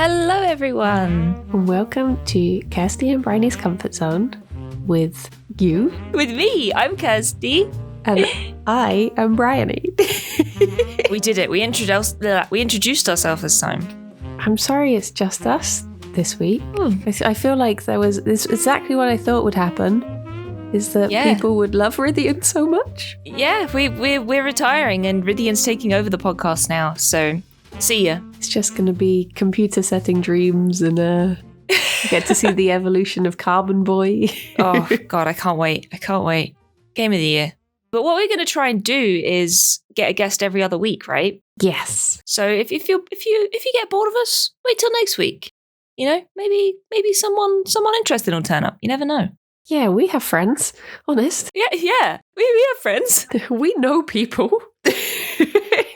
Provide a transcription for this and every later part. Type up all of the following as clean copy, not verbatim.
Hello, everyone. Welcome to Kirsty and Bryony's Comfort Zone with you. With me, I'm Kirsty. And I am Bryony. We did it. We introduced ourselves this time. I'm sorry it's just us this week. I feel like this exactly what I thought would happen, is that people would love Rythian so much. Yeah, we're retiring and Rythian's taking over the podcast now, so see ya. It's just going to be computer setting dreams and get to see the evolution of Carbon Boy. Oh, God, I can't wait. Game of the year. But what we're going to try and do is get a guest every other week, right? Yes. So if you get bored of us, wait till next week. You know, maybe someone interesting will turn up. You never know. Yeah, we have friends. Honest. Yeah. We have friends. We know people.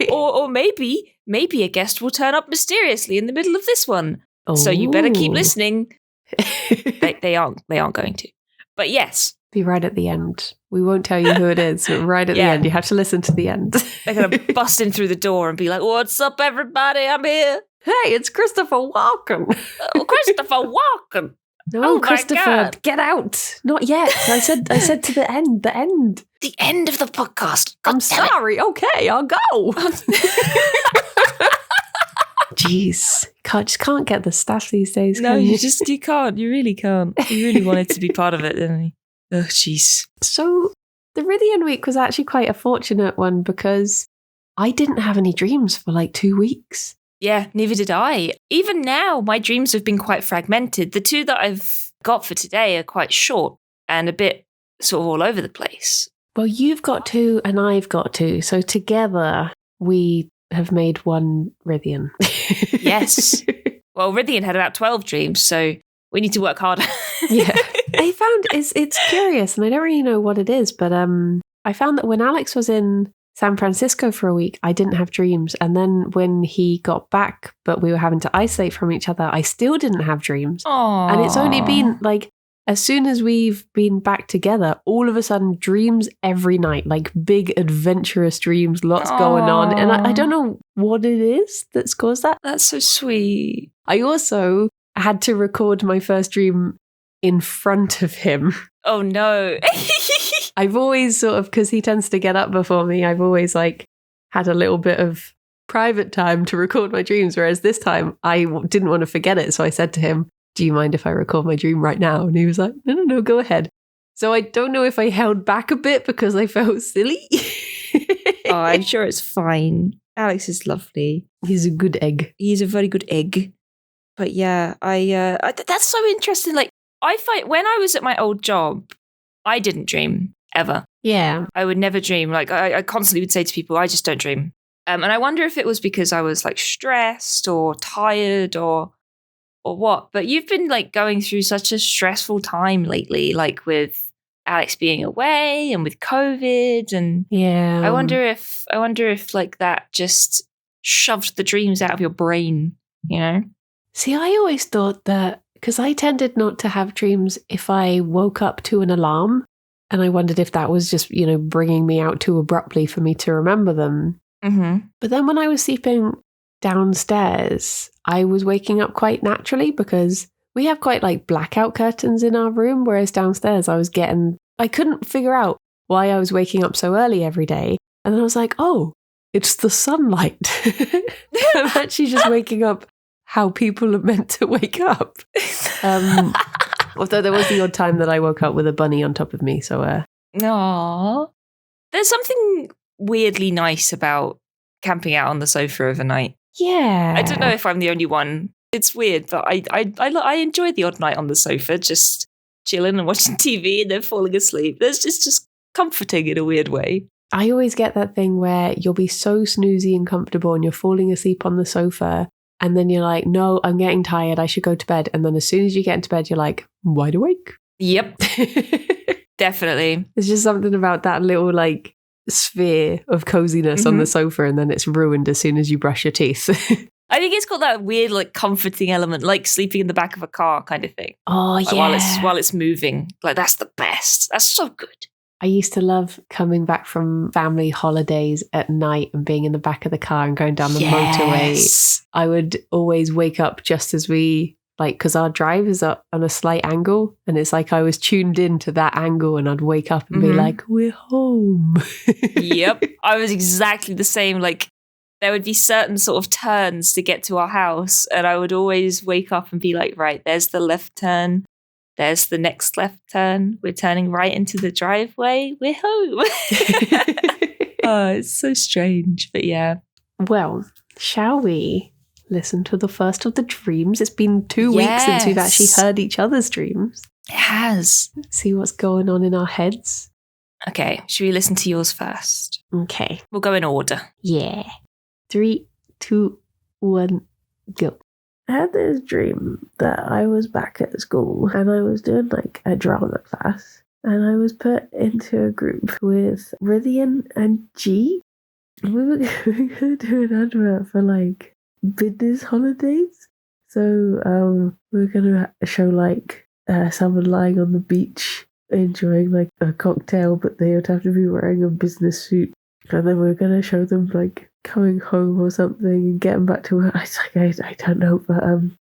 or maybe a guest will turn up mysteriously in the middle of this one. Oh. So you better keep listening. They aren't going to. But yes. Be right at the end. We won't tell you who it is, but right at the end. You have to listen to the end. They're going to bust in through the door and be like, "What's up, everybody? I'm here. Hey, it's Christopher Walken." Oh, Christopher Walken. No, Christopher, get out. Not yet. I said to the end. The end. The end of the podcast. I'm sorry. Okay, I'll go. Jeez. Just can't get the staff these days. No, you can't. You really can't. You really wanted to be part of it, didn't you? Oh, jeez. So the Rythian week was actually quite a fortunate one because I didn't have any dreams for like 2 weeks. Yeah, neither did I. Even now, my dreams have been quite fragmented. The two that I've got for today are quite short and a bit sort of all over the place. Well, you've got two and I've got two. So together we have made one Rythian. Yes. Well, Rythian had about 12 dreams, so we need to work harder. Yeah. I found it's curious and I don't really know what it is, but I found that when Alex was in San Francisco for a week, I didn't have dreams. And then when he got back, but we were having to isolate from each other, I still didn't have dreams. Aww. And it's only been like, as soon as we've been back together, all of a sudden dreams every night, like big adventurous dreams, lots going on. And I don't know what it is that's caused that. That's so sweet. I also had to record my first dream in front of him. Oh no. I've always sort of, because he tends to get up before me, I've always like had a little bit of private time to record my dreams. Whereas this time I didn't want to forget it. So I said to him, "Do you mind if I record my dream right now?" And he was like, No, go ahead. So I don't know if I held back a bit because I felt silly. Oh, I'm sure it's fine. Alex is lovely. He's a good egg. He's a very good egg. But yeah, I that's so interesting. Like, I find when I was at my old job, I didn't dream ever. Yeah. I would never dream. Like, I constantly would say to people, I just don't dream. And I wonder if it was because I was like stressed or tired or what. But you've been like going through such a stressful time lately, like with Alex being away and with COVID. And yeah, I wonder if like that just shoved the dreams out of your brain, you know? See, I always thought that, because I tended not to have dreams if I woke up to an alarm. And I wondered if that was just, bringing me out too abruptly for me to remember them. Mm-hmm. But then when I was sleeping downstairs, I was waking up quite naturally because we have quite like blackout curtains in our room. Whereas downstairs I couldn't figure out why I was waking up so early every day. And then I was like, oh, it's the sunlight. I'm actually just waking up how people are meant to wake up. Although there was the odd time that I woke up with a bunny on top of me. So, Aww. There's something weirdly nice about camping out on the sofa overnight. Yeah. I don't know if I'm the only one. It's weird, but I enjoy the odd night on the sofa, just chilling and watching TV and then falling asleep. There's just comforting in a weird way. I always get that thing where you'll be so snoozy and comfortable and you're falling asleep on the sofa. And then you're like, no, I'm getting tired. I should go to bed. And then as soon as you get into bed, you're like, wide awake. Yep. Definitely. There's just something about that little like sphere of coziness on the sofa, and then it's ruined as soon as you brush your teeth. I think it's got that weird like comforting element, like sleeping in the back of a car kind of thing. Oh, like, yeah. While it's moving. Like, that's the best. That's so good. I used to love coming back from family holidays at night and being in the back of the car and going down the motorway. I would always wake up just as we, like, because our drive is up on a slight angle, and it's like I was tuned into that angle, and I'd wake up and be like, we're home. Yep. I was exactly the same. Like, there would be certain sort of turns to get to our house, and I would always wake up and be like, right, there's the left turn. There's the next left turn. We're turning right into the driveway. We're home. Oh, it's so strange, but yeah. Well, shall we listen to the first of the dreams? It's been 2 weeks since we've actually heard each other's dreams. It has. See what's going on in our heads. Okay, should we listen to yours first? Okay. We'll go in order. Yeah. 3, 2, 1, go. I had this dream that I was back at school and I was doing like a drama class, and I was put into a group with Rithian and G. We were going to do an advert for like business holidays. So we were going to show like someone lying on the beach enjoying like a cocktail, but they would have to be wearing a business suit. And then we were going to show them like coming home or something and getting back to work. I don't know, but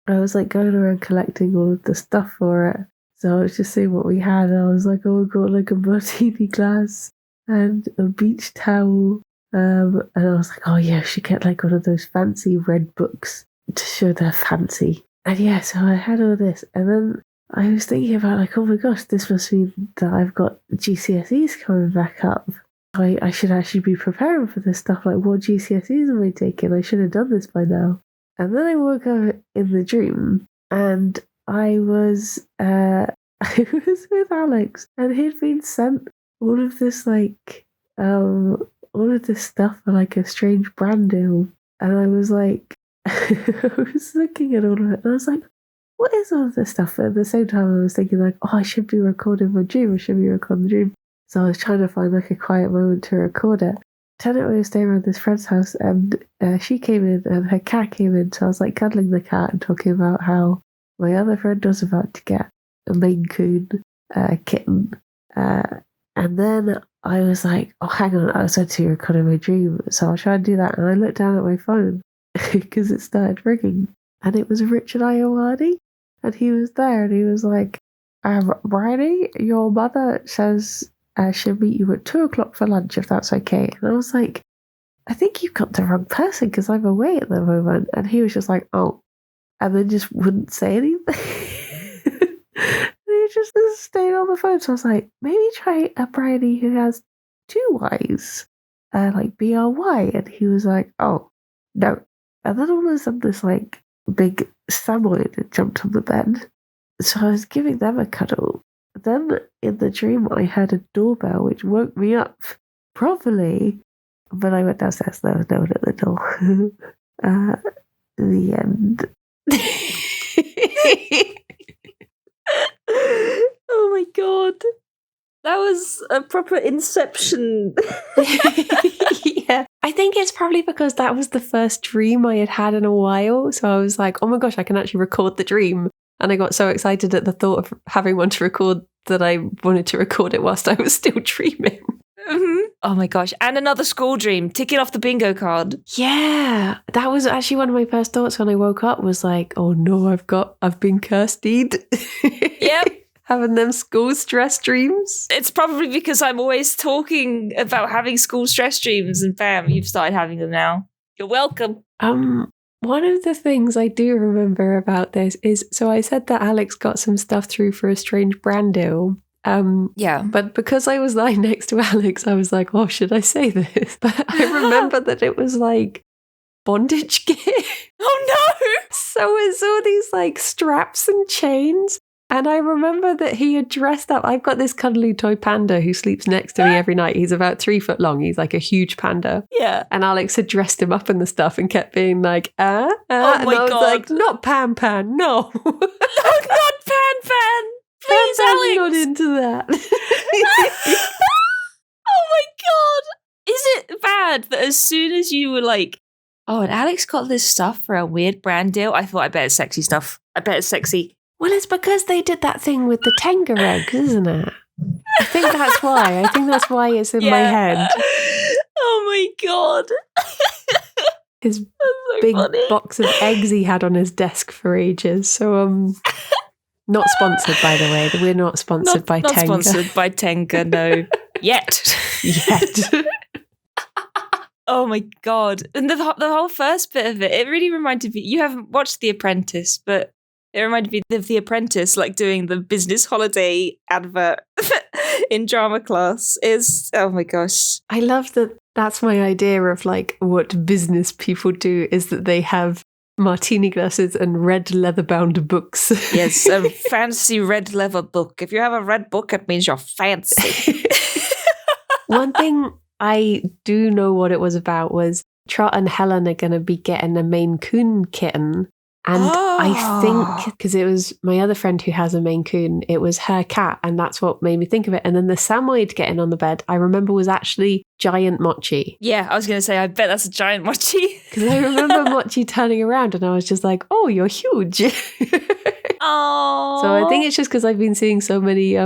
I was like going around collecting all of the stuff for it. So I was just seeing what we had, and I was like, oh, we got like a martini glass and a beach towel. And I was like, oh yeah, we should get like one of those fancy red books to show they're fancy. And yeah, so I had all this, and then I was thinking about like, oh my gosh, this must mean that I've got GCSEs coming back up. I should actually be preparing for this stuff. Like, what GCSEs am I taking? I should have done this by now. And then I woke up in the dream, and I was I was with Alex, and he'd been sent all of this like all of this stuff for like a strange brand deal. And I was like, I was looking at all of it, and I was like, what is all of this stuff? But at the same time, I was thinking like, oh, I should be recording my dream. I should be recording the dream. So I was trying to find like a quiet moment to record it. Turned out we were staying around this friend's house, and she came in and her cat came in. So I was like cuddling the cat and talking about how my other friend was about to get a Maine Coon kitten. And then I was like, oh, hang on, I was meant to be recording my dream. So I'll try and do that. And I looked down at my phone because it started ringing. And it was Richard Iowardi. And he was there, and he was like, Bridie, your mother says she'll meet you at 2:00 for lunch, if that's okay. And I was like, I think you've got the wrong person because I'm away at the moment. And he was just like, oh, and then just wouldn't say anything. And he just stayed on the phone. So I was like, maybe try a Bridie who has 2 Ys, like BRY. And he was like, oh, no. And then all of a sudden this like big Samoyed had jumped on the bed. So I was giving them a cuddle. Then in the dream, I heard a doorbell, which woke me up properly. But I went downstairs, there was no one at the door. The end. Oh my god. That was a proper inception. Yeah. I think it's probably because that was the first dream I had in a while. So I was like, oh my gosh, I can actually record the dream. And I got so excited at the thought of having one to record that I wanted to record it whilst I was still dreaming. Mm-hmm. Oh my gosh. And another school dream, ticking off the bingo card. Yeah. That was actually one of my first thoughts when I woke up was like, oh no, I've been cursed. Yep. Having them school stress dreams. It's probably because I'm always talking about having school stress dreams, and bam, you've started having them now. You're welcome. One of the things I do remember about this is, so I said that Alex got some stuff through for a strange brand deal. Yeah. But because I was lying next to Alex, I was like, oh, should I say this? But I remember that it was like bondage gear. Oh no! So it's all these like straps and chains. And I remember that he had dressed up. I've got this cuddly toy panda who sleeps next to me every night. He's about 3 foot long. He's like a huge panda. Yeah. And Alex had dressed him up in the stuff and kept being like, Oh and my I was god. like, not Pan Pan, no. No, not Pan Pan. Please, Pan Pan's Alex. not into that. Oh my god. Is it bad that as soon as you were like, oh, and Alex got this stuff for a weird brand deal, I thought, I bet it's sexy stuff. I bet it's sexy. Well, it's because they did that thing with the Tenga eggs, isn't it? I think that's why. I think that's why it's in my head. Oh my God. His so big funny. box of eggs he had on his desk for ages. So, not sponsored, by the way. We're not sponsored by Not Tenga. sponsored by Tenga, no. Yet. Oh my God. And the whole first bit of it really reminded me, you haven't watched The Apprentice, but it reminded me of The Apprentice, like doing the business holiday advert in drama class. Oh my gosh. I love that. That's my idea of like what business people do is that they have martini glasses and red leather-bound books. Yes, a fancy red leather book. If you have a red book, it means you're fancy. One thing I do know what it was about was Trot and Helen are going to be getting a Maine Coon kitten. And I think, because it was my other friend who has a Maine Coon, it was her cat, and that's what made me think of it. And then the Samoyed getting on the bed, I remember was actually Giant Mochi. Yeah, I was going to say, I bet that's a Giant Mochi. Because I remember Mochi turning around and I was just like, oh, you're huge. Oh. So I think it's just because I've been seeing so many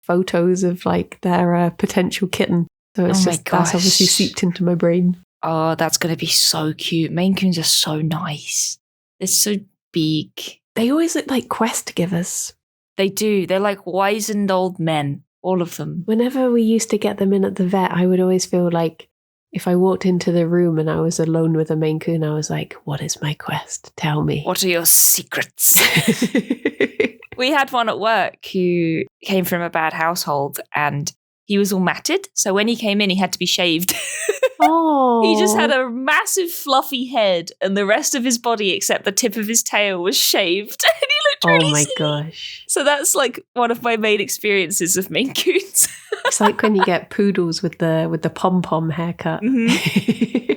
photos of like their potential kitten. So it's just, that's obviously seeped into my brain. Oh, that's going to be so cute. Maine Coons are so nice. They're so big. They always look like quest givers. They do. They're like wizened old men, all of them. Whenever we used to get them in at the vet, I would always feel like if I walked into the room and I was alone with a Maine Coon, I was like, what is my quest? Tell me. What are your secrets? We had one at work who came from a bad household and he was all matted. So when he came in, he had to be shaved. Oh. He just had a massive fluffy head and the rest of his body except the tip of his tail was shaved. And he looked really my silly. gosh. So that's like one of my main experiences of Maine Coons. It's like when you get poodles with the pom-pom haircut. Mm-hmm.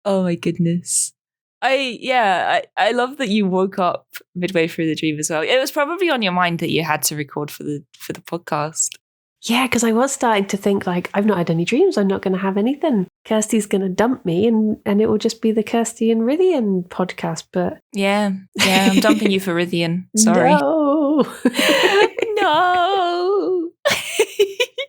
Oh my goodness. I love that you woke up midway through the dream as well. It was probably on your mind that you had to record for the podcast. Yeah, because I was starting to think like, I've not had any dreams. I'm not going to have anything. Kirsty's going to dump me and it will just be the Kirsty and Rithian podcast. But yeah, I'm dumping you for Rithian. Sorry. No. No.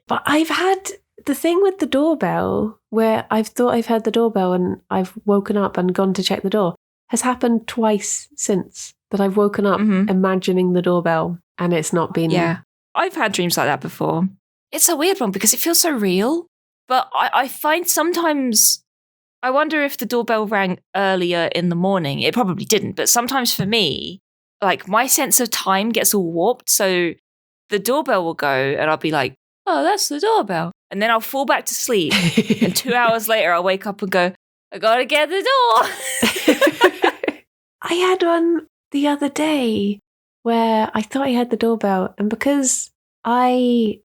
But I've had the thing with the doorbell where I've thought I've heard the doorbell and I've woken up and gone to check the door has happened twice since that I've woken up imagining the doorbell and it's not been. Yeah, I've had dreams like that before. It's a weird one because it feels so real. But I find sometimes, I wonder if the doorbell rang earlier in the morning. It probably didn't. But sometimes for me, like my sense of time gets all warped. So the doorbell will go and I'll be like, oh, that's the doorbell. And then I'll fall back to sleep. And 2 hours later, I'll wake up and go, I got to get the door. I had one the other day where I thought I had the doorbell. And because I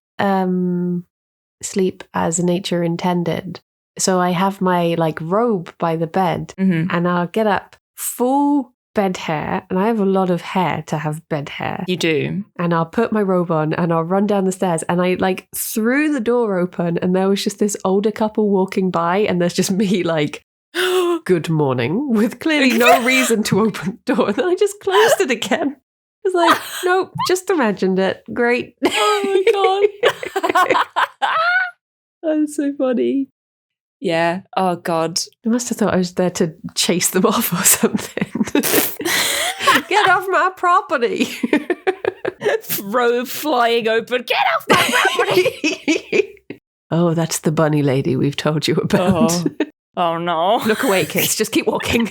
sleep as nature intended, so I have my like robe by the bed and I'll get up full bed hair, and I have a lot of hair to have bed hair. You do. And I'll put my robe on and I'll run down the stairs and I like threw the door open and there was just this older couple walking by and there's just me like, good morning, with clearly no reason to open the door. And then I just closed it again. It's like, nope, just imagined it. Great. Oh my God. That's so funny. Yeah. Oh God. I must have thought I was there to chase them off or something. Get off my property. Robe flying open. Get off my property. Oh, that's the bunny lady we've told you about. Oh no. Look away, kids. Just keep walking.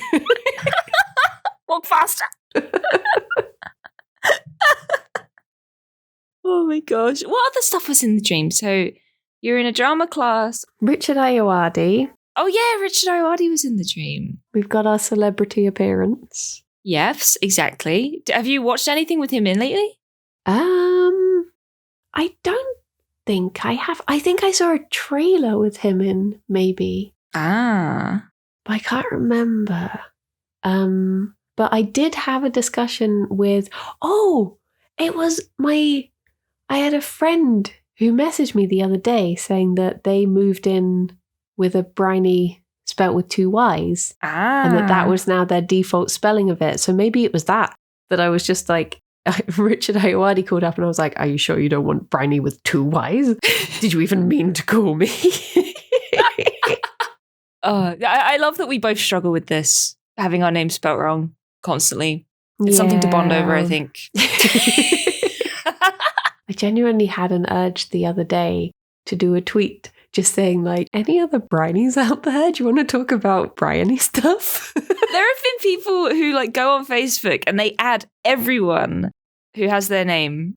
Walk faster. Oh my gosh. What other stuff was in the dream? So you're in a drama class. Richard Ayoade. Oh yeah, Richard Ayoade was in the dream. We've got our celebrity appearance. Yes, exactly. Have you watched anything with him in lately? I don't think I have. I think I saw a trailer with him in, maybe. Ah. But I can't remember. But I did have a discussion with, it was I had a friend who messaged me the other day saying that they moved in with a briny spelt with 2 Y's. Ah. And that was now their default spelling of it. So maybe it was that I was just like Richard Ayoade called up and I was like, are you sure you don't want Briny with 2 Ys? Did you even mean to call me? I love that we both struggle with this, having our names spelt wrong constantly. It's something to bond over, I think. I genuinely had an urge the other day to do a tweet just saying, like, any other Bryonies out there? Do you want to talk about Bryony stuff? There have been people who like go on Facebook and they add everyone who has their name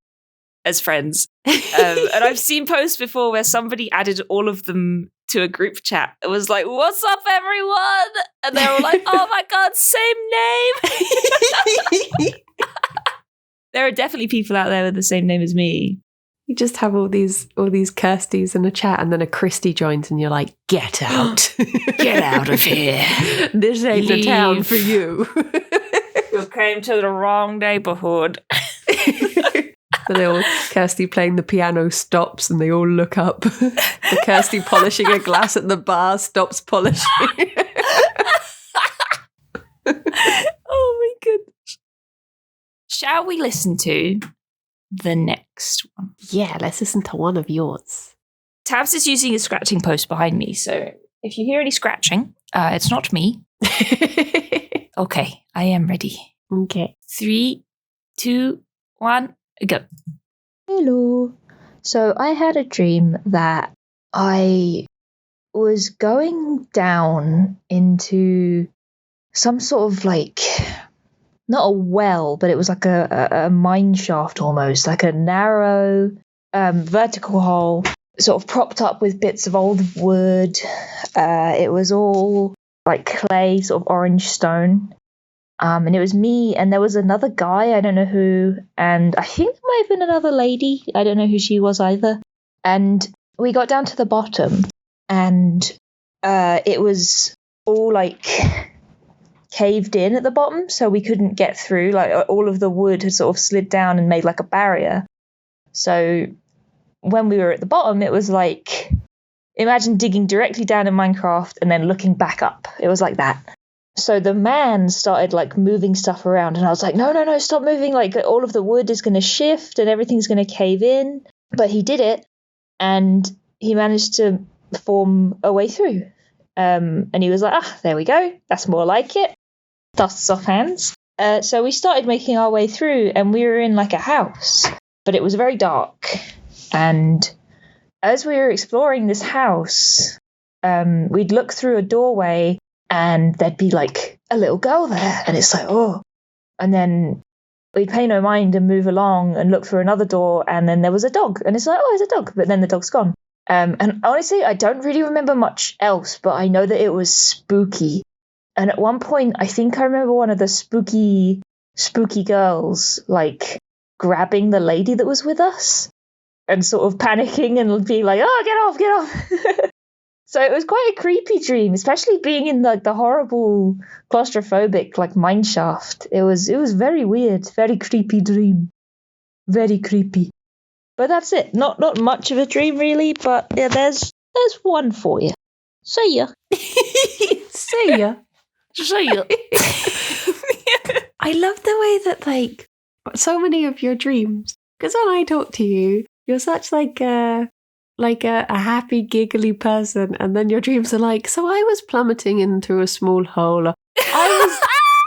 as friends. And I've seen posts before where somebody added all of them to a group chat. It was like, what's up, everyone? And they were like, oh my God, same name. There are definitely people out there with the same name as me. You just have all these Kirstys in a chat, and then a Christy joins, and you're like, "Get out! Get out of here! This ain't the town for you. You came to the wrong neighborhood." The little Kirsty playing the piano stops, and they all look up. The Kirsty polishing a glass at the bar stops polishing. Oh my goodness! Shall we listen to the next one? Yeah, let's listen to one of yours. Tabs is using a scratching post behind me, so if you hear any scratching, it's not me. Okay, I am ready. Okay. 3, 2, 1, go. Hello. So I had a dream that I was going down into some sort of like, not a well, but it was like a mine shaft almost, like a narrow vertical hole, sort of propped up with bits of old wood. It was all like clay, sort of orange stone. And it was me, and there was another guy, I don't know who, and I think there might have been another lady, I don't know who she was either. And we got down to the bottom, and it was all like caved in at the bottom, so we couldn't get through. Like all of the wood had sort of slid down and made like a barrier. So when we were at the bottom, it was like, imagine digging directly down in Minecraft and then looking back up. It was like that. So the man started like moving stuff around, and I was like, no, stop moving. Like all of the wood is going to shift and everything's going to cave in. But he did it, and he managed to form a way through. And he was like, there we go. That's more like it. Dusts off hands. So we started making our way through, and we were in like a house, but it was very dark. And as we were exploring this house, we'd look through a doorway, and there'd be like a little girl there, and it's like, oh. And then we'd pay no mind and move along and look through another door, and then there was a dog, and it's like, oh, there's a dog, but then the dog's gone. And honestly, I don't really remember much else, but I know that it was spooky. And at one point, I think I remember one of the spooky girls like grabbing the lady that was with us and sort of panicking and being like, oh, get off. So it was quite a creepy dream, especially being in like the horrible claustrophobic like mine shaft. It was very weird, very creepy dream. Very creepy. But that's it. Not much of a dream really, but yeah, there's one for you. See ya. See ya. See ya. I love the way that like so many of your dreams, because when I talk to you, you're such like a happy, giggly person, and then your dreams are like, so I was plummeting into a small hole, or I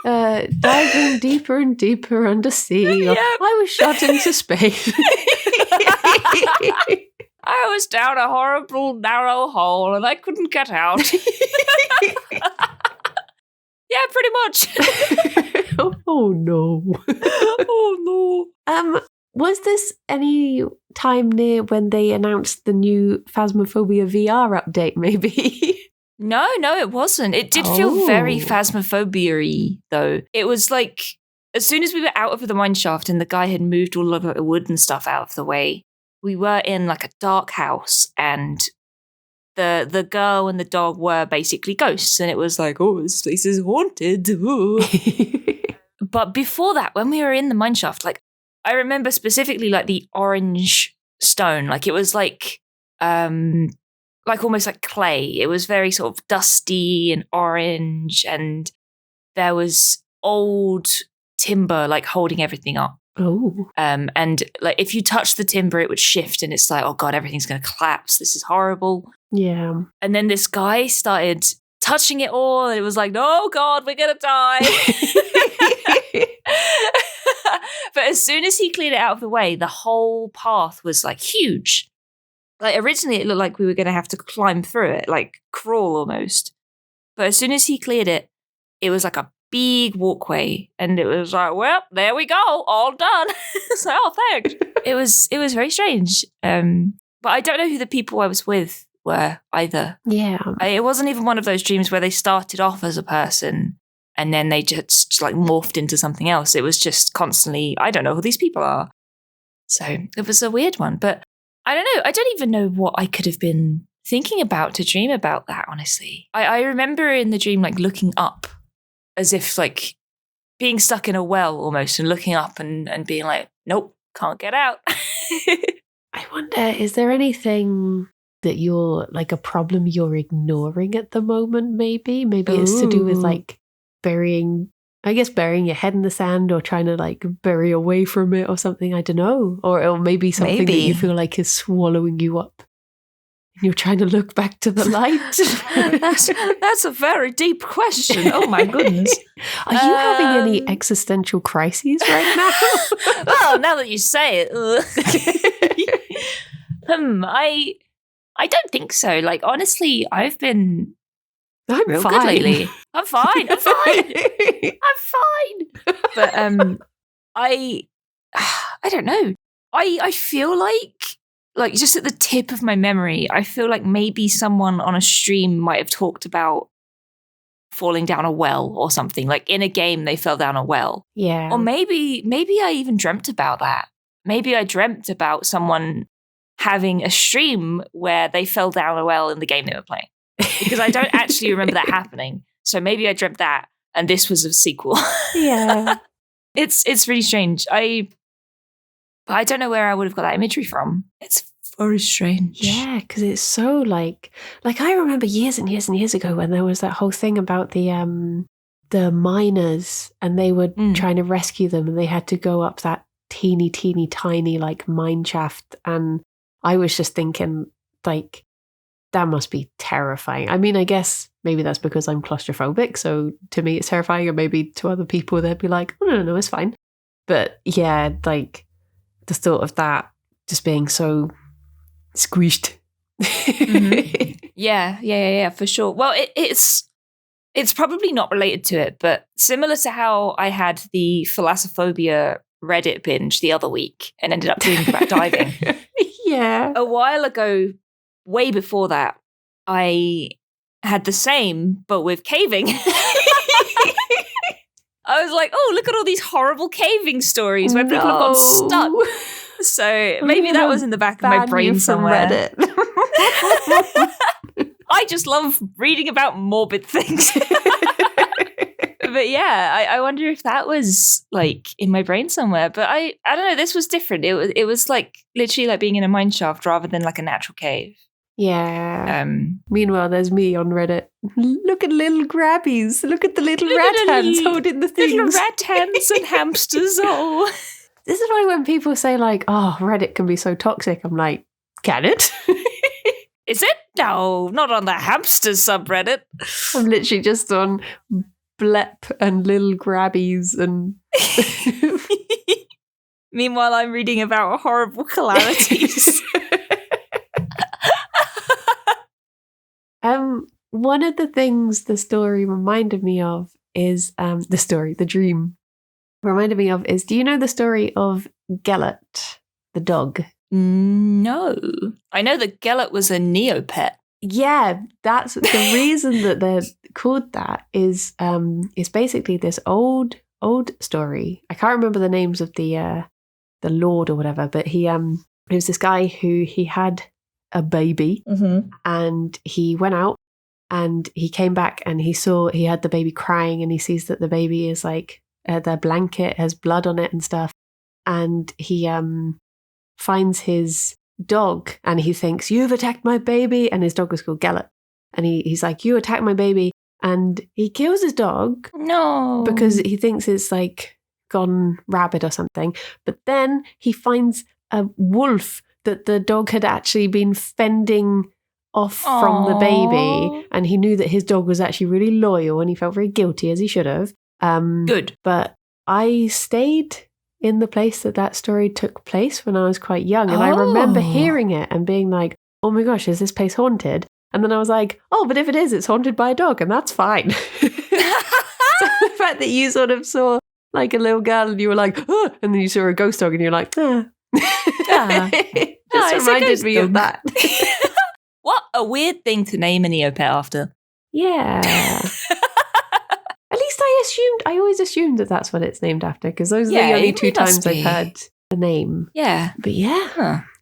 was diving deeper and deeper under sea, or I was shot into space. I was down a horrible, narrow hole, and I couldn't get out. Yeah, pretty much. Oh, no. Oh, no. Was this any time near when they announced the new Phasmophobia VR update, maybe? No, it wasn't. It did feel very Phasmophobia-y, though. It was like, as soon as we were out of the mine shaft and the guy had moved all of the wood and stuff out of the way, we were in like a dark house, and the girl and the dog were basically ghosts, and it was like, oh, this place is haunted. But before that, when we were in the mine shaft, like, I remember specifically like the orange stone, like it was like almost like clay. It was very sort of dusty and orange, and there was old timber like holding everything up. Oh. And like if you touch the timber, it would shift, and it's like, oh God, everything's going to collapse. This is horrible. Yeah. And then this guy started touching it all, and it was like, oh God, we're going to die. But as soon as he cleared it out of the way, the whole path was like huge. Like originally it looked like we were going to have to climb through it, like crawl almost. But as soon as he cleared it, it was like a big walkway, and it was like, well, there we go, all done. So, oh, thanks. It was very strange. But I don't know who the people I was with were either. Yeah. It wasn't even one of those dreams where they started off as a person and then they just like morphed into something else. It was just constantly, I don't know who these people are. So it was a weird one. But I don't know. I don't even know what I could have been thinking about to dream about that, honestly. I remember in the dream like looking up as if like being stuck in a well almost, and looking up and being like, nope, can't get out. I wonder, is there anything that you're like a problem you're ignoring at the moment? Maybe it's to do with like burying your head in the sand, or trying to like bury away from it or something. I don't know. Or maybe something that you feel like is swallowing you up. And you're trying to look back to the light. That's a very deep question. Oh my goodness. Are you having any existential crises right now? Well, now that you say it. I don't think so. Like, honestly, I've been real fine. good lately. I'm fine. But I don't know. I feel like just at the tip of my memory, I feel like maybe someone on a stream might have talked about falling down a well or something. Like in a game, they fell down a well. Yeah. Or maybe I even dreamt about that. Maybe I dreamt about someone having a stream where they fell down a well in the game they were playing. Because I don't actually remember that happening. So maybe I dreamt that and this was a sequel. Yeah. It's really strange. I don't know where I would have got that imagery from. It's very strange. Yeah, because it's so like I remember years and years and years ago when there was that whole thing about the miners, and they were trying to rescue them, and they had to go up that teeny tiny like mine shaft, and I was just thinking like that must be terrifying. I mean, I guess maybe that's because I'm claustrophobic, so to me it's terrifying, or maybe to other people they'd be like, oh no, it's fine. But yeah, like the thought of that just being so squished. Mm-hmm. Yeah, for sure. Well, it's probably not related to it, but similar to how I had the Thalassophobia Reddit binge the other week and ended up dreaming about diving. Yeah. A while ago, way before that, I had the same, but with caving. I was like, oh, look at all these horrible caving stories where people have got stuck. So maybe that was in the back of my brain somewhere. Reddit. I just love reading about morbid things. But yeah, I wonder if that was like in my brain somewhere. But I don't know, this was different. It was like literally like being in a mine shaft rather than like a natural cave. Yeah. Meanwhile, there's me on Reddit. Look at little grabbies. Look at the little rat hands holding the things. Little rat hands and hamsters. Oh. This is why when people say like, oh, Reddit can be so toxic, I'm like, can it? Is it? No, not on the hamsters subreddit. I'm literally just on blep and little grabbies and... Meanwhile, I'm reading about horrible calamities. One of the things the story reminded me of is the dream reminded me of is, do you know the story of Gellert, the dog? No. I know that Gellert was a Neopet. Yeah, that's the reason that they're called that is basically this old story. I can't remember the names of the lord or whatever, but he was this guy who he had a baby, and he went out and he came back and he had the baby crying, and he sees that the baby is like their blanket has blood on it and stuff, and he finds his dog and he thinks, you've attacked my baby, and his dog was called Gellert, and he's like, you attacked my baby, and he kills his dog. No, because he thinks it's like gone rabid or something. But then he finds a wolf that the dog had actually been fending off from the baby, and he knew that his dog was actually really loyal, and he felt very guilty, as he should have. Good. But I stayed in the place that story took place when I was quite young, and I remember hearing it and being like, oh my gosh, is this place haunted? And then I was like, oh, but if it is, it's haunted by a dog, and that's fine. So the fact that you sort of saw like a little girl and you were like, oh, and then you saw a ghost dog and you're like, just reminded me of that. What a weird thing to name a Neopet after. Yeah. At least I always assumed that that's what it's named after, because those are the only two times I've heard the name. Yeah. But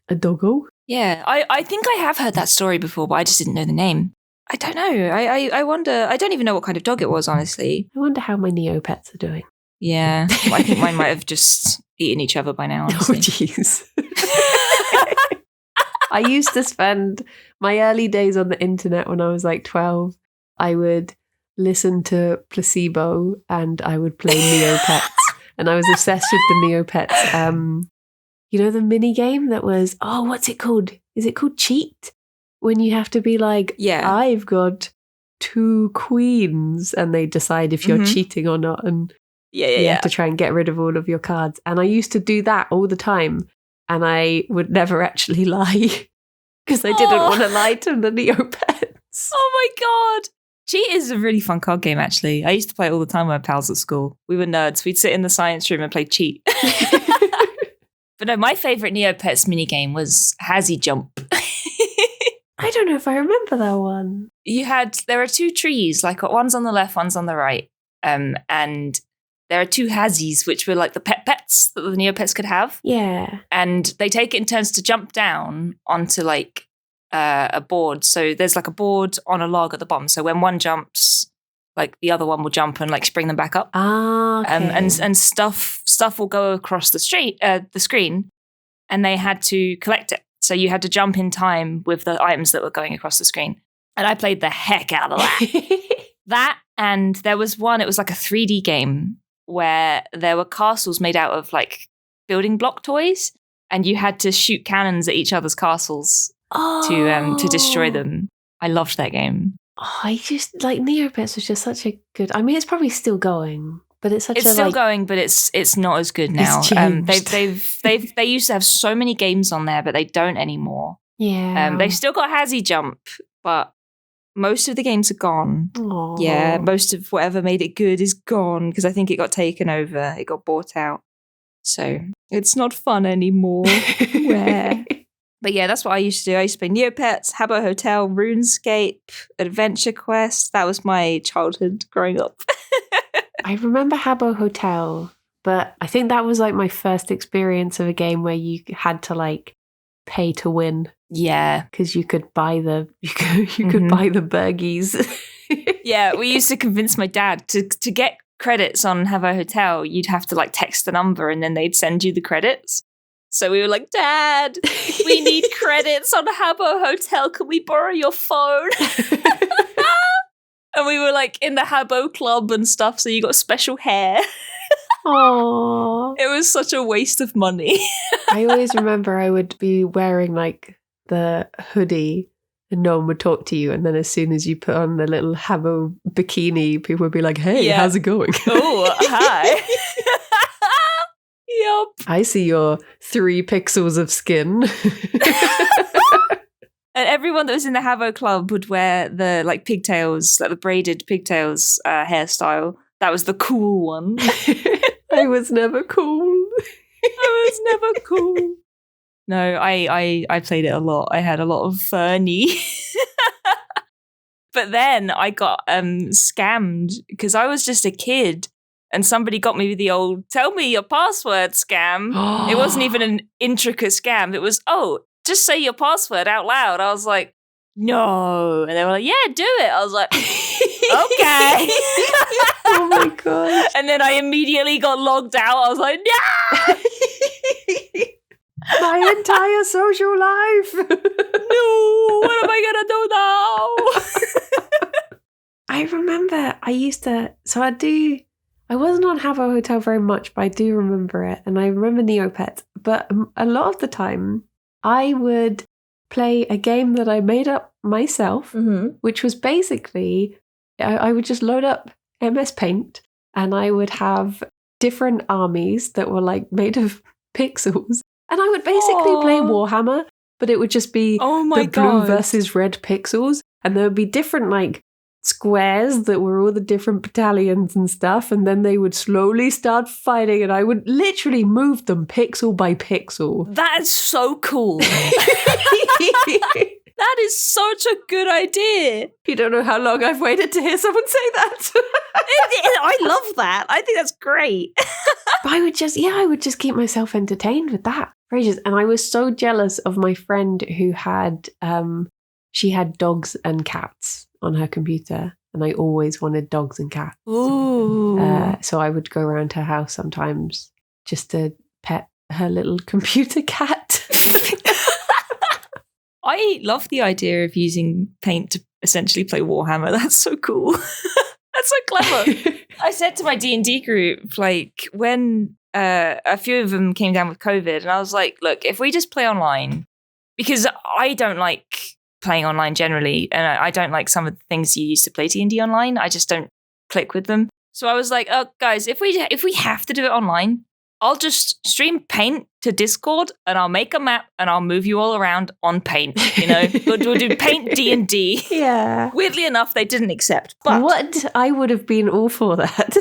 a doggo. Yeah, I think I have heard that story before, but I just didn't know the name. I don't know. I wonder. I don't even know what kind of dog it was, honestly. I wonder how my Neopets are doing. Yeah, I think mine might have just eaten each other by now, honestly. Oh, jeez. I used to spend my early days on the internet when I was like 12. I would listen to Placebo and I would play Neopets. And I was obsessed with the Neopets. You know the mini game that was, what's it called? Is it called Cheat? When you have to be like, I've got 2 queens, and they decide if you're cheating or not. And you have to try and get rid of all of your cards. And I used to do that all the time. And I would never actually lie because I didn't want to lie to the Neopets. Oh my God. Cheat is a really fun card game, actually. I used to play it all the time with my pals at school. We were nerds. We'd sit in the science room and play Cheat. But no, my favourite Neopets minigame was Hazy Jump. I don't know if I remember that one. There are 2 trees, like one's on the left, one's on the right. And there are 2 Hazzies, which were like the pets that the Neopets could have. Yeah. And they take it in turns to jump down onto like a board. So there's like a board on a log at the bottom. So when one jumps, like the other one will jump and like spring them back up. Ah, okay. And stuff will go across the screen, and they had to collect it. So you had to jump in time with the items that were going across the screen. And I played the heck out of that. And there was one, it was like a 3D game where there were castles made out of like building block toys, and you had to shoot cannons at each other's castles to destroy them. I loved that game. I just like Neopets was just such a good. I mean, it's probably still going, but it's still going, but it's not as good now. They used to have so many games on there, but they don't anymore. Yeah, they've still got Hazy Jump, but most of the games are gone. Aww. Yeah, most of whatever made it good is gone because I think it got taken over. It got bought out, so it's not fun anymore. Where? But yeah, that's what I used to do. I used to play Neopets, Habbo Hotel, RuneScape, Adventure Quest. That was my childhood growing up. I remember Habbo Hotel, but I think that was like my first experience of a game where you had to like pay to win. Yeah, because you could buy the could buy the burgies. Yeah, we used to convince my dad to get credits on Habbo Hotel. You'd have to like text the number, and then they'd send you the credits. So we were like, Dad, we need credits on Habbo Hotel. Can we borrow your phone? And we were like in the Habbo Club and stuff, so you got special hair. Aww. It was such a waste of money. I always remember I would be wearing like the hoodie and no one would talk to you. And then as soon as you put on the little Habbo bikini, people would be like, hey, how's it going? Oh, hi. Yup. I see your 3 pixels of skin. And everyone that was in the Habbo Club would wear the like pigtails, like the braided pigtails hairstyle. That was the cool one. I was never cool. I was never cool. No, I played it a lot. I had a lot of Fernie. But then I got scammed because I was just a kid. And somebody got me with the old, tell me your password scam. It wasn't even an intricate scam. It was, just say your password out loud. I was like, no. And they were like, yeah, do it. I was like, okay. Oh my God. And then I immediately got logged out. I was like, no. My entire social life. No, what am I going to do now? I remember I I wasn't on Habbo Hotel very much, but I do remember it. And I remember Neopets. But a lot of the time, I would play a game that I made up myself, which was basically, I would just load up MS Paint and I would have different armies that were like made of pixels. And I would basically play Warhammer, but it would just be the blue versus red pixels. And there would be different like squares that were all the different battalions and stuff. And then they would slowly start fighting and I would literally move them pixel by pixel. That is so cool. That is such a good idea. You don't know how long I've waited to hear someone say that. I love that. I think that's great. But I would just keep myself entertained with that for ages. And I was so jealous of my friend who had, she had dogs and cats on her computer. And I always wanted dogs and cats. Ooh. So I would go around her house sometimes just to pet her little computer cat. I love the idea of using paint to essentially play Warhammer. That's so cool. That's so clever. I said to my D&D group, like, when a few of them came down with COVID, and I was like, look, if we just play online, because I don't like playing online generally, and I don't like some of the things you use to play D&D online. I just don't click with them. So I was like, oh, guys, if we have to do it online, I'll just stream Paint to Discord and I'll make a map and I'll move you all around on Paint. You know, we'll do Paint D&D. Yeah. Weirdly enough, they didn't accept. But what? I would have been all for that.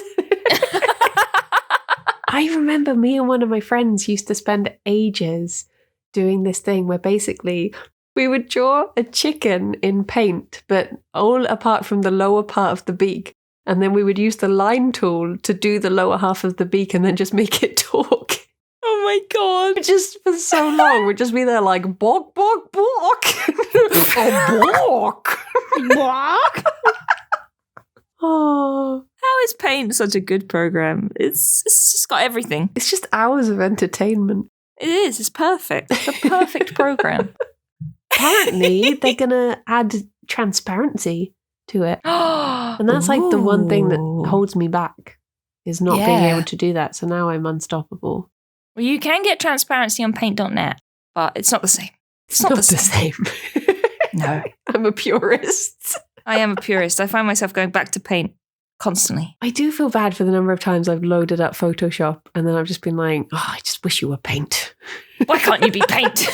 I remember me and one of my friends used to spend ages doing this thing where basically we would draw a chicken in Paint, but all apart from the lower part of the beak. And then we would use the line tool to do the lower half of the beak and then just make it talk. Oh my God. Just for so long. We'd just be there like, bawk, bawk, bawk. Oh, bawk. Bawk. Oh. How is Paint such a good program? It's just got everything. It's just hours of entertainment. It is. It's perfect. It's a perfect program. Apparently, they're going to add transparency to it. And that's like the one thing that holds me back is not being able to do that. So now I'm unstoppable. Well, you can get transparency on paint.net, but it's not the same. It's not the same. No. I'm a purist. I am a purist. I find myself going back to Paint constantly. I do feel bad for the number of times I've loaded up Photoshop and then I've just been like, I just wish you were Paint. Why can't you be Paint?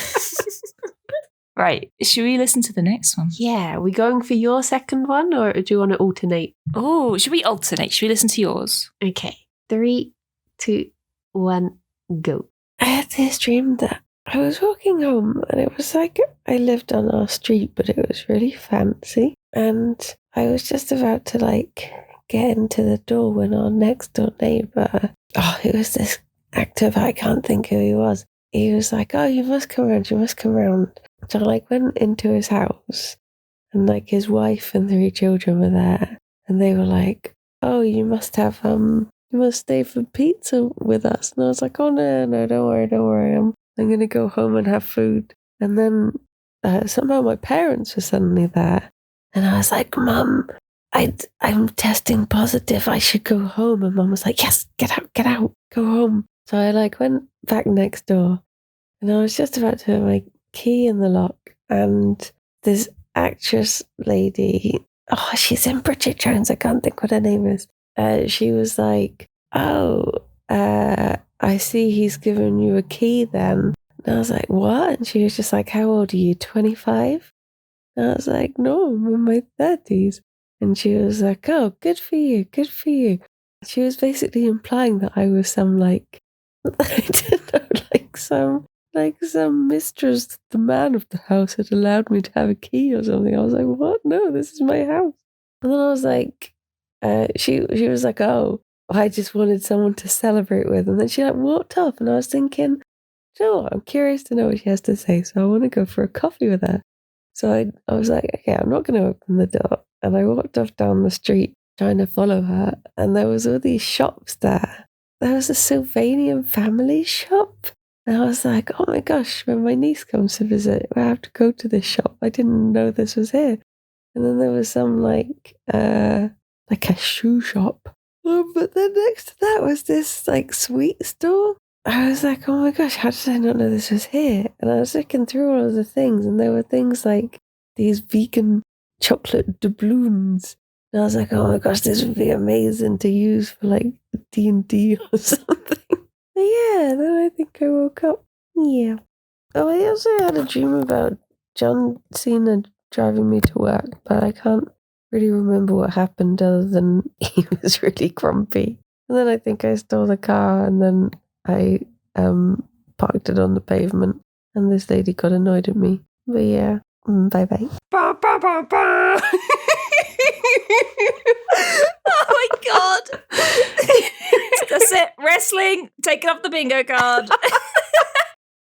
Right. Should we listen to the next one? Yeah. Are we going for your second one or do you want to alternate? Oh, should we alternate? Should we listen to yours? Okay. 3, 2, 1, go. I had this dream that I was walking home and it was like I lived on our street, but it was really fancy. And I was just about to like get into the door when our next door neighbour, it was this actor, but I can't think who he was. He was like, you must come around, you must come around. So I like went into his house and like his wife and 3 children were there. And they were like, you must stay for pizza with us. And I was like, no, don't worry. I'm going to go home and have food. And then somehow my parents were suddenly there. And I was like, Mum, I'm testing positive. I should go home. And Mum was like, yes, get out, go home. So I like went back next door and I was just about to put my key in the lock. And this actress lady, she's in Bridget Jones. I can't think what her name is. She was like, I see he's given you a key then. And I was like, what? And she was just like, how old are you, 25? And I was like, no, I'm in my 30s. And she was like, oh, good for you. She was basically implying that I was some like, I don't know, some mistress. The man of the house had allowed me to have a key or something. I was like, what? No, this is my house. And then I was like, she was like, I just wanted someone to celebrate with. And then she like walked off and I was thinking, you know what? I'm curious to know what she has to say. So I want to go for a coffee with her. So I was like, okay, I'm not going to open the door. And I walked off down the street trying to follow her. And there was all these shops there. There was a Sylvanian family shop. And I was like, oh my gosh, when my niece comes to visit, I have to go to this shop. I didn't know this was here. And then there was some like a shoe shop. But then next to that was this like sweet store. I was like, oh my gosh, how did I not know this was here? And I was looking through all of the things, and there were things like these vegan chocolate doubloons. And I was like, oh my gosh, this would be amazing to use for like D&D or something. But yeah, then I think I woke up. Yeah. Oh, I also had a dream about John Cena driving me to work, but I can't really remember what happened other than he was really grumpy. And then I think I stole the car, and then I parked it on the pavement, and this lady got annoyed at me. But yeah, bye-bye. Ba, ba, ba, ba. Oh my god. That's it. Wrestling. Taking off the bingo card.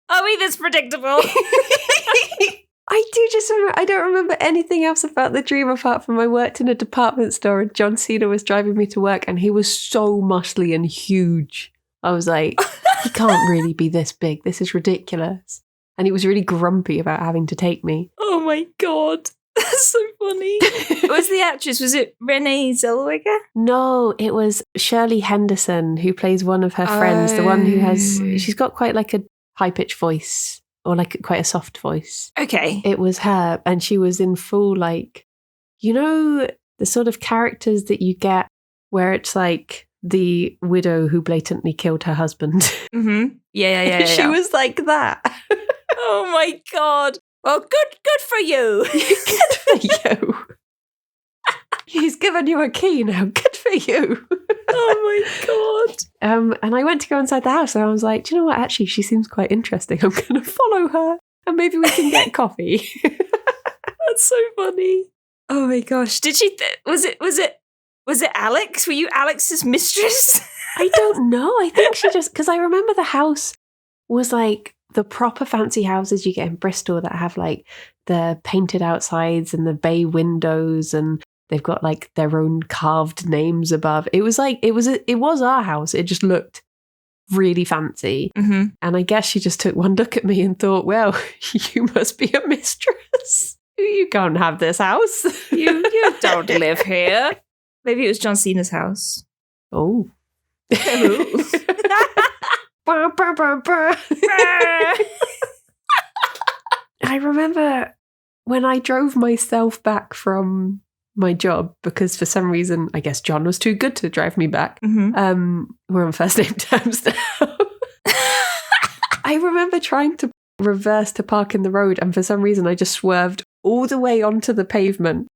Are we this predictable? I do just remember, I don't remember anything else about the dream apart from I worked in a department store and John Cena was driving me to work and he was so muscly and huge. I was like, he can't really be this big. This is ridiculous. And he was really grumpy about having to take me. Oh my god. That's so funny. What was the actress? Was it Renee Zellweger? No, it was Shirley Henderson who plays one of her friends, the one who has, she's got quite like a high-pitched voice. Or like quite a soft voice. Okay. It was her, and she was in full like, you know, the sort of characters that you get where it's like the widow who blatantly killed her husband. Mm-hmm. Yeah. She was like that. Oh my god. Well, good for you. Good for you. He's given you a key now. Good for you. Oh my god. And I went to go inside the house and I was like, do you know what? Actually, she seems quite interesting. I'm going to follow her and maybe we can get coffee. That's so funny. Oh my gosh. Did she, was it Alex? Were you Alex's mistress? I don't know. I think she just, because I remember the house was like the proper fancy houses you get in Bristol that have like the painted outsides and the bay windows and they've got like their own carved names above. It was like, it was our house. It just looked really fancy. Mm-hmm. And I guess she just took one look at me and thought, well, you must be a mistress. You can't have this house. You don't live here. Maybe it was John Cena's house. Oh. I remember when I drove myself back from my job because for some reason, I guess John was too good to drive me back. Mm-hmm. We're on first name terms now. I remember trying to reverse to park in the road and for some reason I just swerved all the way onto the pavement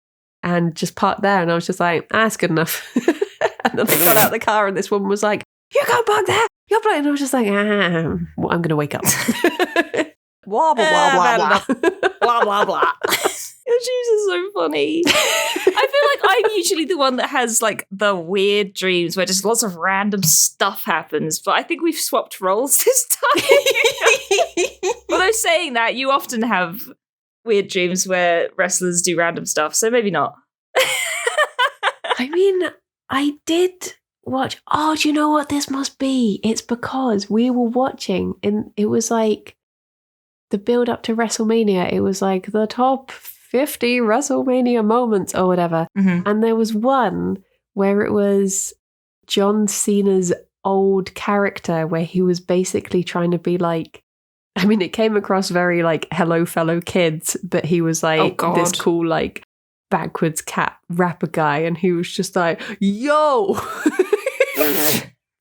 and just parked there and I was just like, that's good enough. And then I got out of the car and this woman was like, you can't park there. You're blind. And I was just like, well, I'm going to wake up. Blah, blah, blah, blah, blah. Blah, blah, blah. Your dreams are so funny. I feel like I'm usually the one that has like the weird dreams where just lots of random stuff happens, but I think we've swapped roles this time. Although saying that, you often have weird dreams where wrestlers do random stuff, so maybe not. I mean, I did watch, do you know what this must be? It's because we were watching and it was like the build up to WrestleMania. It was like the top 50 WrestleMania moments or whatever. Mm-hmm. And there was one where it was John Cena's old character where he was basically trying to be like, I mean, it came across very like hello fellow kids, but he was like this cool like backwards cat rapper guy and he was just like, yo.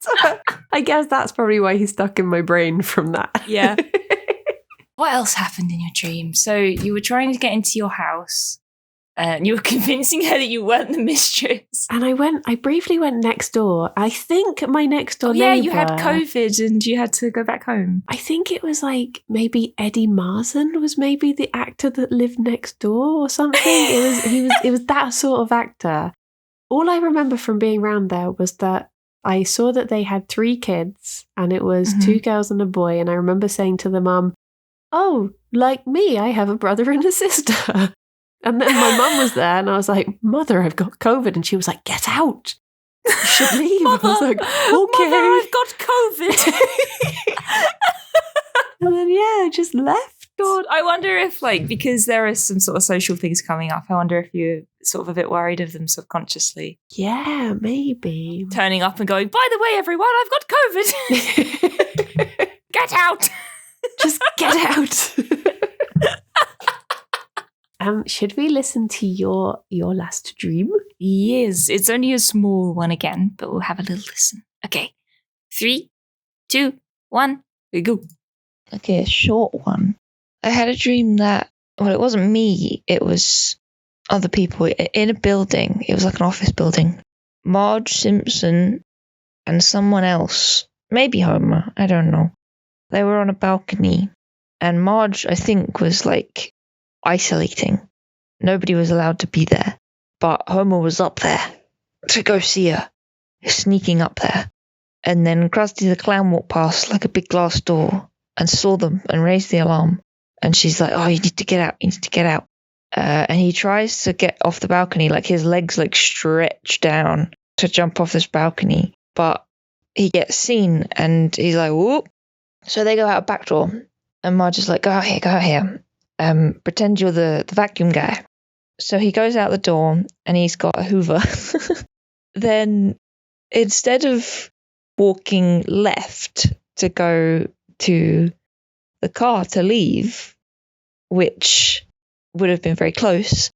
So, I guess that's probably why he's stuck in my brain from that. Yeah. What else happened in your dream? So you were trying to get into your house and you were convincing her that you weren't the mistress. And I briefly went next door. I think my next door neighbor. Yeah, you had COVID and you had to go back home. I think it was like maybe Eddie Marsan was maybe the actor that lived next door or something. It was that sort of actor. All I remember from being around there was that I saw that they had 3 kids and it was 2 girls and a boy. And I remember saying to the mum, oh, like me, I have a brother and a sister. And then my mum was there and I was like, Mother, I've got COVID. And she was like, get out. You should leave. Mother, I was like, okay. Mother, I've got COVID. And then, yeah, I just left. God, I wonder if, like, because there are some sort of social things coming up, I wonder if you're sort of a bit worried of them subconsciously. Yeah, maybe. Turning up and going, by the way, everyone, I've got COVID. Get out. Just get out. Should we listen to your last dream? Yes, it's only a small one again, but we'll have a little listen. Okay, 3, 2, 1, we go. Okay, a short one. I had a dream that, well, it wasn't me, it was other people in a building. It was like an office building. Marge Simpson and someone else, maybe Homer, I don't know. They were on a balcony, and Marge, I think, was like isolating. Nobody was allowed to be there, but Homer was up there to go see her, sneaking up there. And then Krusty the Clown walked past like a big glass door and saw them and raised the alarm. And she's like, oh, you need to get out, you need to get out. And he tries to get off the balcony, like his legs like stretch down to jump off this balcony, but he gets seen and he's like, whoop. So they go out a back door, and Marge is like, go out here. Pretend you're the vacuum guy. So he goes out the door and he's got a Hoover. Then instead of walking left to go to the car to leave, which would have been very close,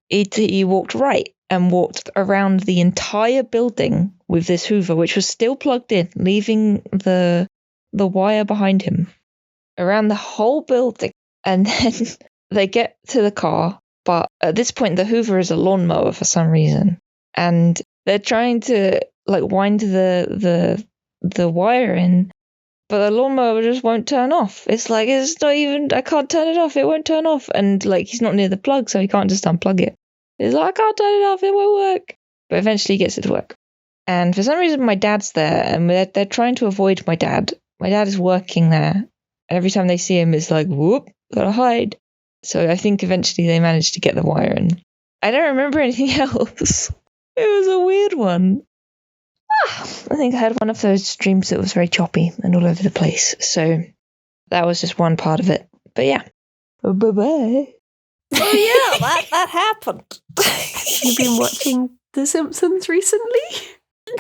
he walked right and walked around the entire building with this Hoover, which was still plugged in, leaving the wire behind him around the whole building. And then they get to the car, but at this point the Hoover is a lawnmower for some reason, and they're trying to like wind the wire in, but the lawnmower just won't turn off. It's like, it's not even, I can't turn it off, it won't turn off. And like, he's not near the plug, so he can't just unplug it. He's like, I can't turn it off, it won't work. But eventually he gets it to work. And for some reason my dad's there, and they're trying to avoid my dad. My dad is working there, and every time they see him, it's like, whoop, gotta hide. So I think eventually they managed to get the wire in. I don't remember anything else. It was a weird one. I think I had one of those dreams that was very choppy and all over the place. So that was just one part of it. But yeah. Bye-bye. Oh yeah, that happened. You've been watching The Simpsons recently? No.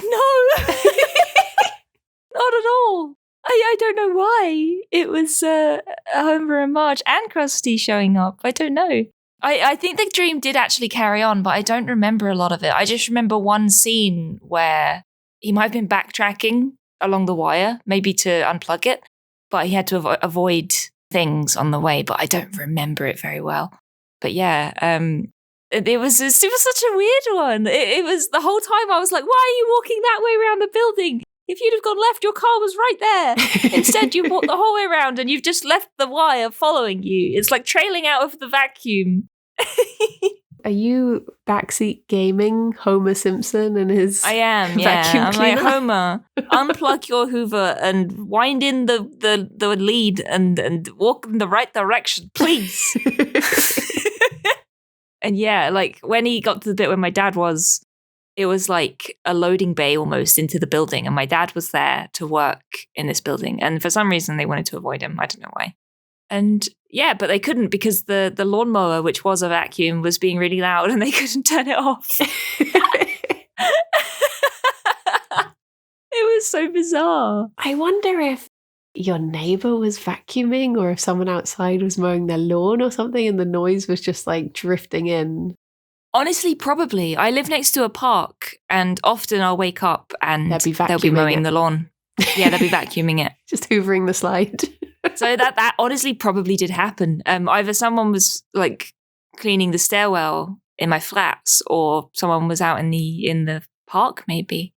Not at all. I don't know why. It was Homer and Marge and Krusty showing up. I don't know. I think the dream did actually carry on, but I don't remember a lot of it. I just remember one scene where he might have been backtracking along the wire, maybe to unplug it, but he had to avoid things on the way, but I don't remember it very well. But yeah, it was such a weird one. It was the whole time I was like, why are you walking that way around the building? If you'd have gone left, your car was right there. Instead, you walked the whole way around and you've just left the wire following you. It's like trailing out of the vacuum. Are you backseat gaming Homer Simpson and his I am, vacuum yeah. I'm cleaner? like, Homer, unplug your Hoover and wind in the lead and walk in the right direction, please. And yeah, like when he got to the bit where my dad was, it was like a loading bay almost into the building, and my dad was there to work in this building. And for some reason, they wanted to avoid him. I don't know why. And yeah, but they couldn't because the lawnmower, which was a vacuum, was being really loud and they couldn't turn it off. It was so bizarre. I wonder if your neighbor was vacuuming or if someone outside was mowing their lawn or something and the noise was just like drifting in. Honestly, probably. I live next to a park and often I'll wake up and they'll be mowing the lawn. Yeah, they'll be vacuuming it. Just hoovering the slide. So that honestly probably did happen. Either someone was like cleaning the stairwell in my flats or someone was out in the park maybe.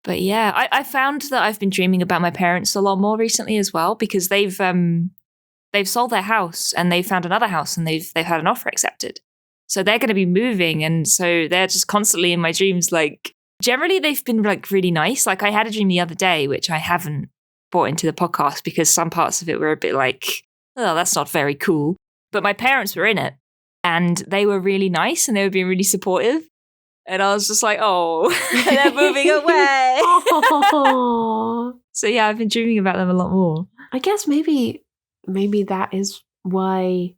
But yeah, I found that I've been dreaming about my parents a lot more recently as well because they've sold their house and they found another house and they've had an offer accepted. So they're going to be moving, and so they're just constantly in my dreams. Like generally, they've been like really nice. Like I had a dream the other day, which I haven't brought into the podcast because some parts of it were a bit like, oh, that's not very cool. But my parents were in it, and they were really nice, and they were being really supportive. And I was just like, oh, they're moving away. So yeah, I've been dreaming about them a lot more. I guess maybe that is why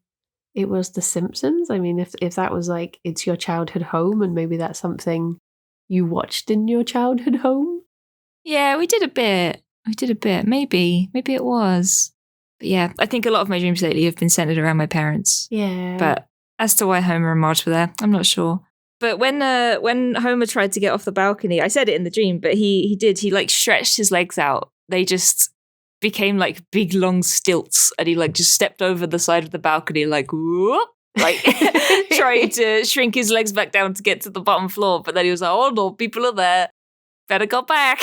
it was The Simpsons. I mean, if that was like, it's your childhood home and maybe that's something you watched in your childhood home. Yeah, we did a bit. Maybe it was. But yeah, I think a lot of my dreams lately have been centered around my parents. Yeah. But as to why Homer and Marge were there, I'm not sure. But when Homer tried to get off the balcony, I said it in the dream, but he like stretched his legs out. They just became like big long stilts, and he like just stepped over the side of the balcony like whoop, like trying to shrink his legs back down to get to the bottom floor. But then he was like, oh no, people are there. Better go back.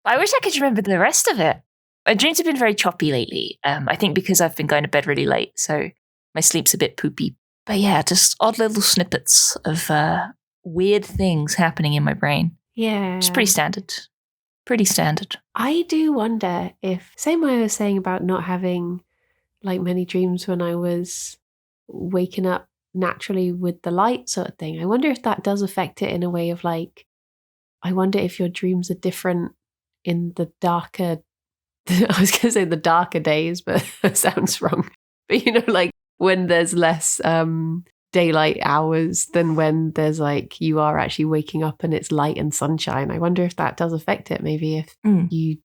I wish I could remember the rest of it. My dreams have been very choppy lately. I think because I've been going to bed really late, so my sleep's a bit poopy. But yeah, just odd little snippets of weird things happening in my brain. Yeah. It's pretty standard. Pretty standard. I do wonder if, same way I was saying about not having like many dreams when I was waking up naturally with the light sort of thing. I wonder if that does affect it in a way of like, I wonder if your dreams are different in the darker, I was going to say the darker days, but that sounds wrong. But you know, like when there's less daylight hours than when there's like, you are actually waking up and it's light and sunshine. I wonder if that does affect it. Maybe if you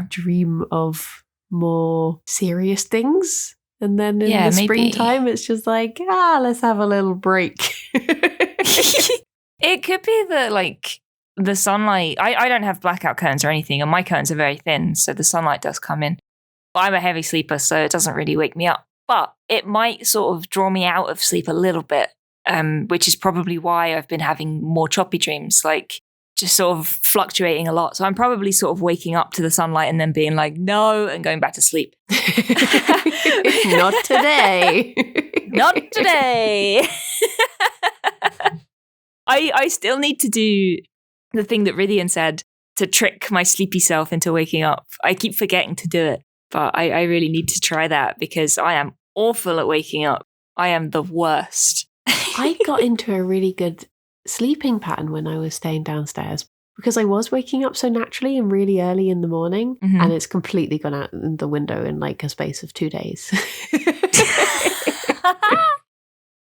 dream of more serious things. And then in the springtime, it's just like, let's have a little break. It could be that, like, the sunlight, I don't have blackout curtains or anything, and my curtains are very thin, so the sunlight does come in. But I'm a heavy sleeper, so it doesn't really wake me up. But it might sort of draw me out of sleep a little bit, which is probably why I've been having more choppy dreams, like just sort of fluctuating a lot. So I'm probably sort of waking up to the sunlight and then being like, no, and going back to sleep. Not today. Not today. I still need to do the thing that Rydian said to trick my sleepy self into waking up. I keep forgetting to do it, but I really need to try that because I am awful at waking up. I am the worst. I got into a really good sleeping pattern when I was staying downstairs because I was waking up so naturally and really early in the morning, and it's completely gone out the window in like a space of 2 days.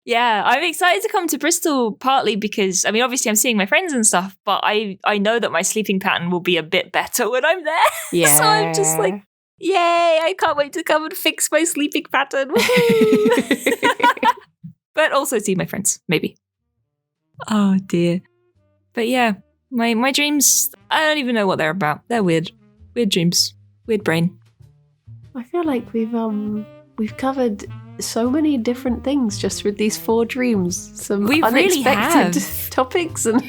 Yeah, I'm excited to come to Bristol partly because, I mean, obviously I'm seeing my friends and stuff, but I know that my sleeping pattern will be a bit better when I'm there. Yeah. So I'm just like, yay, I can't wait to come and fix my sleeping pattern. But also see my friends, maybe. Oh dear. But yeah, my dreams, I don't even know what they're about. They're weird. Weird dreams. Weird brain. I feel like we've covered so many different things just with these 4 dreams. Some we unexpected really have. topics and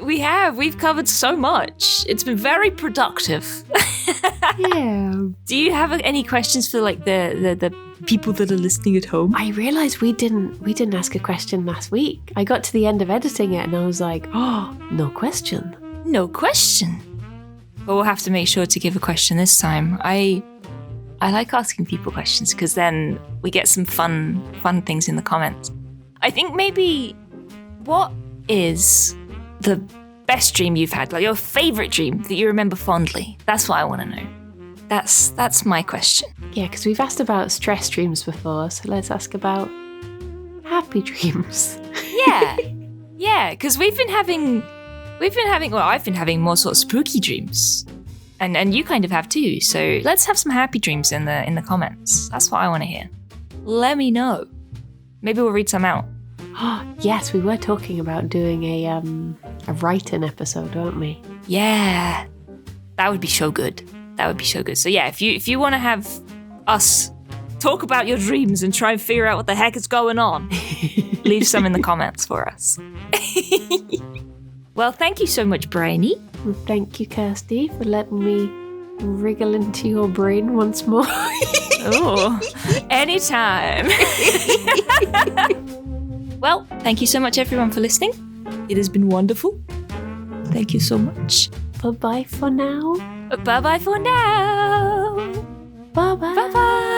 We've covered so much. It's been very productive. Yeah. Do you have any questions for like the people that are listening at home? I realised we didn't ask a question last week. I got to the end of editing it and I was like, oh, no question. No question. But we'll have to make sure to give a question this time. I like asking people questions because then we get some fun things in the comments. I think maybe, what is the best dream you've had? Like your favourite dream that you remember fondly? That's what I want to know. That's my question. Yeah, because we've asked about stress dreams before, so let's ask about happy dreams. Yeah, because I've been having more sort of spooky dreams. And you kind of have too. So let's have some happy dreams in the comments. That's what I want to hear. Let me know. Maybe we'll read some out. Yes, we were talking about doing a write-in episode, weren't we? Yeah. That would be so good. So yeah, if you want to have us talk about your dreams and try and figure out what the heck is going on, leave some in the comments for us. Well, thank you so much, Brainy. Well, thank you, Kirsty, for letting me wriggle into your brain once more. Oh, anytime. Well, thank you so much, everyone, for listening. It has been wonderful. Thank you so much. Bye-bye for now. Bye-bye for now. Bye-bye. Bye-bye.